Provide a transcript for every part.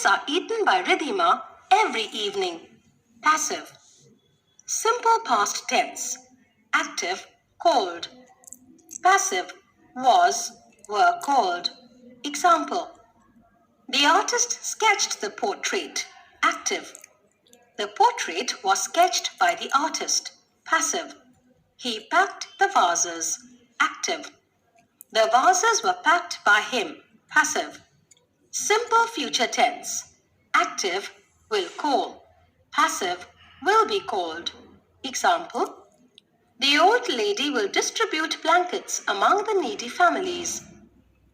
Chocolates are eaten by Ridhima every evening. Passive. Simple past tense. Active, called. Passive, was, were called. Example. The artist sketched the portrait. Active. The portrait was sketched by the artist. Passive. He packed the vases. Active. The vases were packed by him. Passive. Simple future tense. Active, will call. Passive, will be called. Example. The old lady will distribute blankets among the needy families.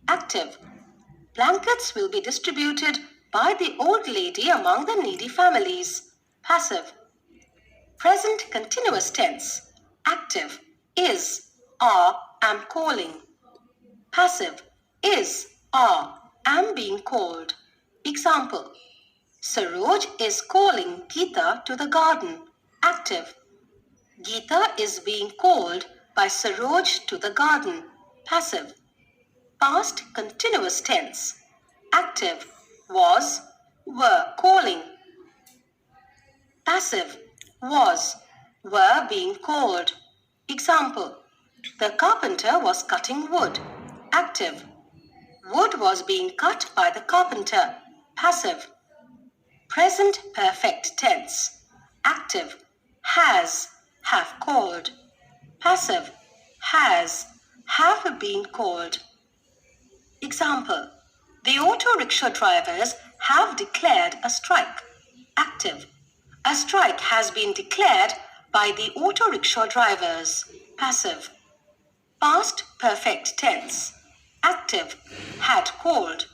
Active. Blankets will be distributed by the old lady among the needy families. Passive. Present continuous tense. Active. Is, are, am calling. Passive. Is, are, am being called. Example. Saroj is calling Geeta to the garden. Active. Geeta is being called by Saroj to the garden. Passive. Past continuous tense. Active. Was, were calling. Passive. Was, were being called. Example. The carpenter was cutting wood. Active. Wood was being cut by the carpenter. Passive. Present perfect tense. Active. Has, have called. Passive. Has, have been called. Example. The auto rickshaw drivers have declared a strike. Active. A strike has been declared by the auto rickshaw drivers. Passive. Past perfect tense. Active. Had called.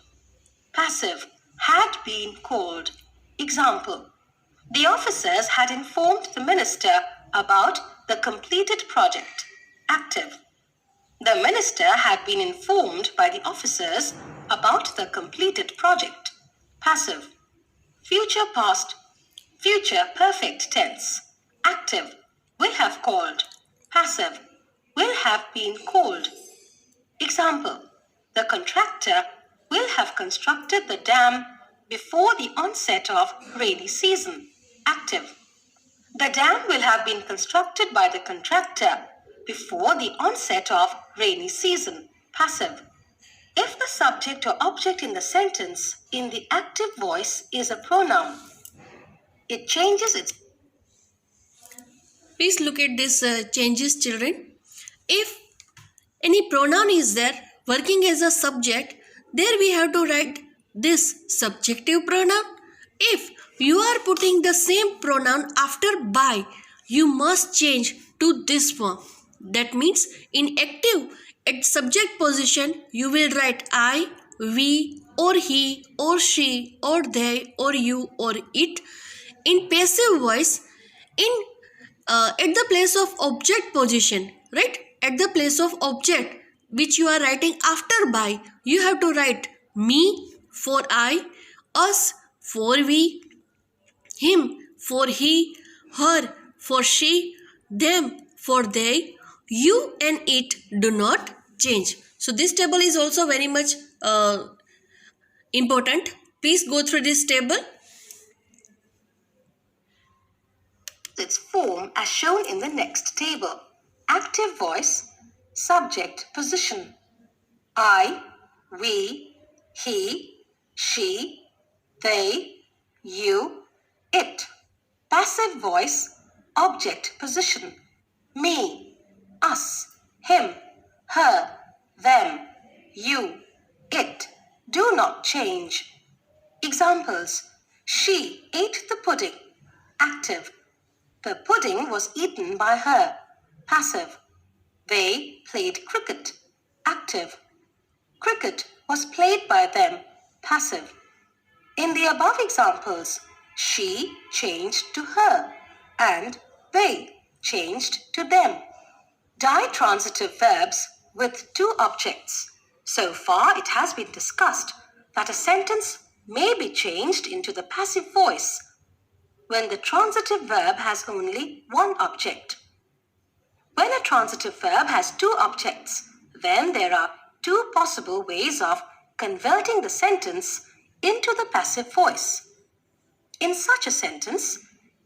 Passive. Had been called. Example. The officers had informed the minister about the completed project. Active. The minister had been informed by the officers about the completed project. Passive. Future past. Future perfect tense. Active. Will have called. Passive. Will have been called. Example. The contractor will have constructed the dam before the onset of rainy season. Active. The dam will have been constructed by the contractor before the onset of rainy season. Passive. If the subject or object in the sentence in the active voice is a pronoun, it changes its... Please look at this changes, children. If any pronoun is there working as a subject, there we have to write this subjective pronoun. If you are putting the same pronoun after by, you must change to this form. That means in active, at subject position, you will write I, we, or he, or she, or they, or you, or it. In passive voice, at the place of object position, right? At the place of object which you are writing after by, you have to write me for I, us for we, him for he, her for she, them for they. You and it do not change. So this table is also very much important. Please go through this table. Its form as shown in the next table. Active voice, subject position. I, we, he, she, they, you, it. Passive voice, object position. Me, us, him, her, them, you, it. Do not change. Examples. She ate the pudding. Active. The pudding was eaten by her. Passive. They played cricket. Active. Cricket was played by them. Passive. In the above examples, she changed to her and they changed to them. Ditransitive verbs with two objects. So far it has been discussed that a sentence may be changed into the passive voice when the transitive verb has only one object. When a transitive verb has two objects, then there are two possible ways of converting the sentence into the passive voice. In such a sentence,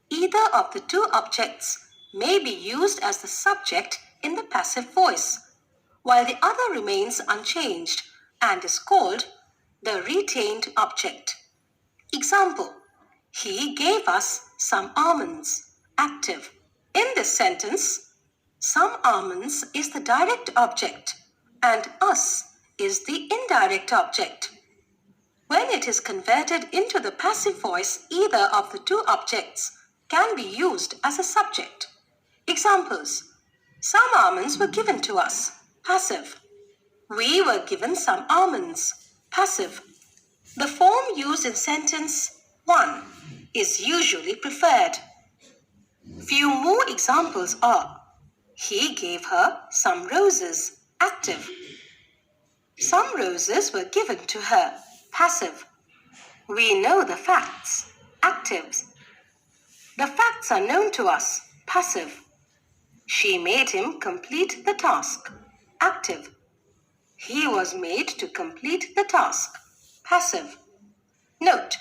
either of the two objects may be used as the subject in the passive voice, while the other remains unchanged and is called the retained object. Example, he gave us some almonds. Active. In this sentence, some almonds is the direct object and us is the indirect object. When it is converted into the passive voice, either of the two objects can be used as a subject. Examples, some almonds were given to us. Passive. We were given some almonds. Passive. The form used in sentence 1 is usually preferred. Few more examples are, he gave her some roses. Active. Some roses were given to her. Passive. We know the facts. Active. The facts are known to us. Passive. She made him complete the task. Active. He was made to complete the task. Passive. Note,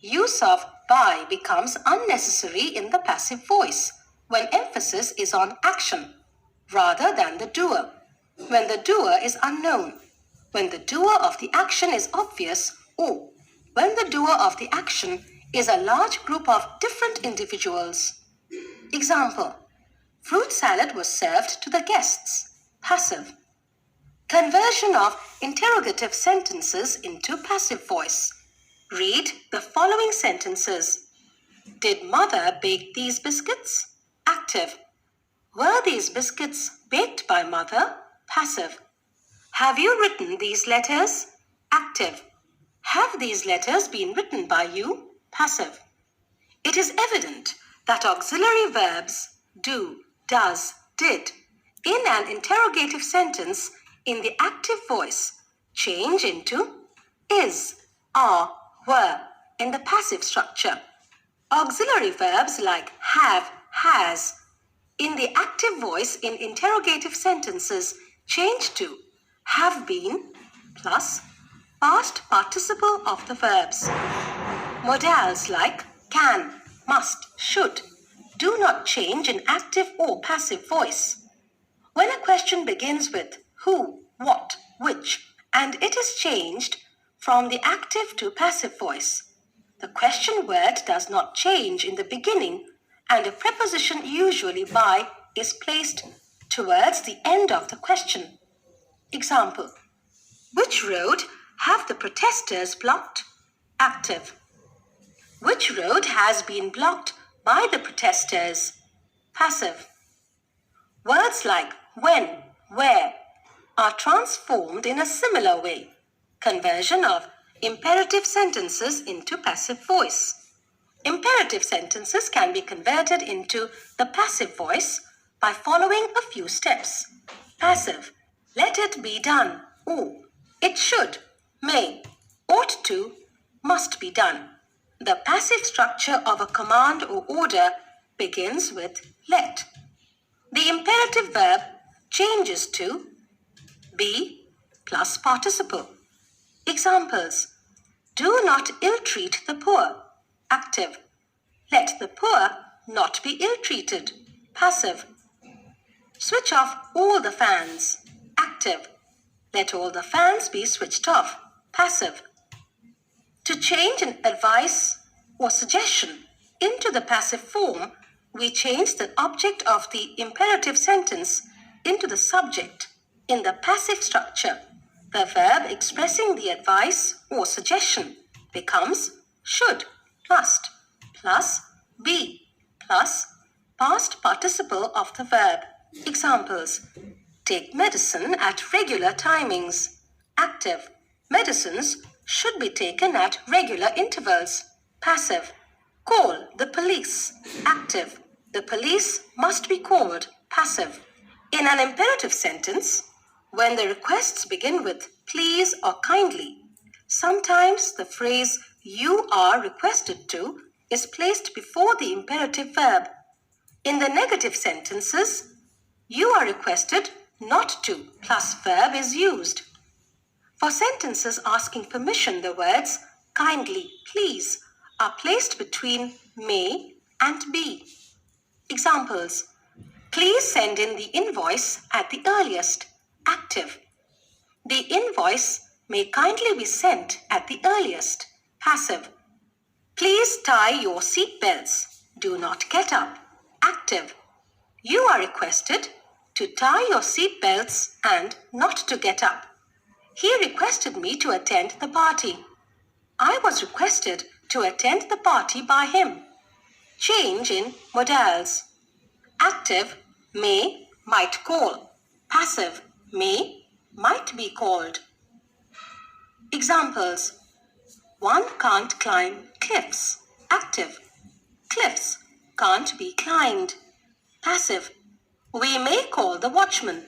use of by becomes unnecessary in the passive voice when emphasis is on action rather than the doer, when the doer is unknown, when the doer of the action is obvious, or when the doer of the action is a large group of different individuals. Example, fruit salad was served to the guests. Passive. Conversion of interrogative sentences into passive voice. Read the following sentences. Did mother bake these biscuits? Active. Were these biscuits baked by mother? Passive. Have you written these letters? Active. Have these letters been written by you? Passive. It is evident that auxiliary verbs do, does, did in an interrogative sentence in the active voice change into is, are, were in the passive structure. Auxiliary verbs like have, has in the active voice in interrogative sentences change to have been plus past participle of the verbs. Modals like can, must, should do not change in active or passive voice. When a question begins with who, what, which, and it is changed from the active to passive voice, the question word does not change in the beginning and a preposition, usually by, is placed towards the end of the question. Example, which road have the protesters blocked? Active. Which road has been blocked by the protesters? Passive. Words like when, where are transformed in a similar way. Conversion of imperative sentences into passive voice. Imperative sentences can be converted into the passive voice by following a few steps. Passive. Let it be done. Or it should, may, ought to, must be done. The passive structure of a command or order begins with let. The imperative verb changes to be plus participle. Examples, do not ill-treat the poor. Active. Let the poor not be ill-treated. Passive. Switch off all the fans. Active. Let all the fans be switched off. Passive. To change an advice or suggestion into the passive form, we change the object of the imperative sentence into the subject in the passive structure. The verb expressing the advice or suggestion becomes should, must, plus be, plus past participle of the verb. Examples, take medicine at regular timings. Active, medicines should be taken at regular intervals. Passive, call the police. Active, the police must be called. Passive. In an imperative sentence, when the requests begin with please or kindly, sometimes the phrase you are requested to is placed before the imperative verb. In the negative sentences, you are requested not to plus verb is used. For sentences asking permission, the words kindly, please are placed between may and be. Examples. Please send in the invoice at the earliest. Active. The invoice may kindly be sent at the earliest. Passive. Please tie your seat belts. Do not get up. Active. You are requested to tie your seat belts and not to get up. He requested me to attend the party. I was requested to attend the party by him. Change in modals. Active, may, might call. Passive, may, might be called. Examples. One can't climb cliffs. Active. Cliffs can't be climbed. Passive. We may call the watchman.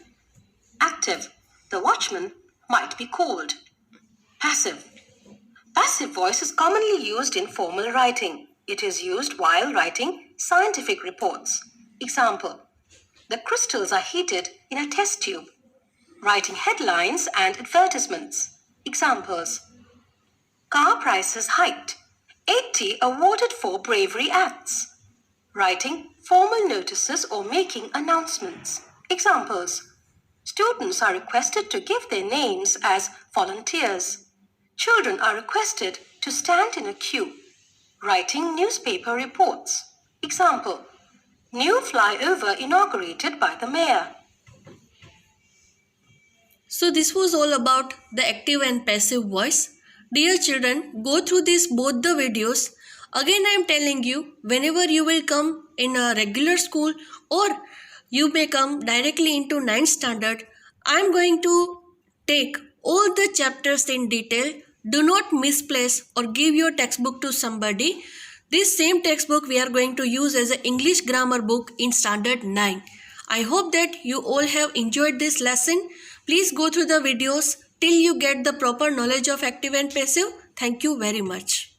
Active. The watchman might be called. Passive. Passive voice is commonly used in formal writing. It is used while writing scientific reports. Example. The crystals are heated in a test tube. Writing headlines and advertisements. Examples. Car prices hiked. 80 awarded for bravery acts. Writing formal notices or making announcements. Examples. Students are requested to give their names as volunteers. Children are requested to stand in a queue. Writing newspaper reports. Example. New flyover inaugurated by the mayor. So this was all about the active and passive voice. Dear children, go through both the videos. Again I am telling you, whenever you will come in a regular school or you may come directly into 9th standard, I am going to take all the chapters in detail. Do not misplace or give your textbook to somebody. This same textbook we are going to use as an English grammar book in standard 9. I hope that you all have enjoyed this lesson. Please go through the videos till you get the proper knowledge of active and passive. Thank you very much.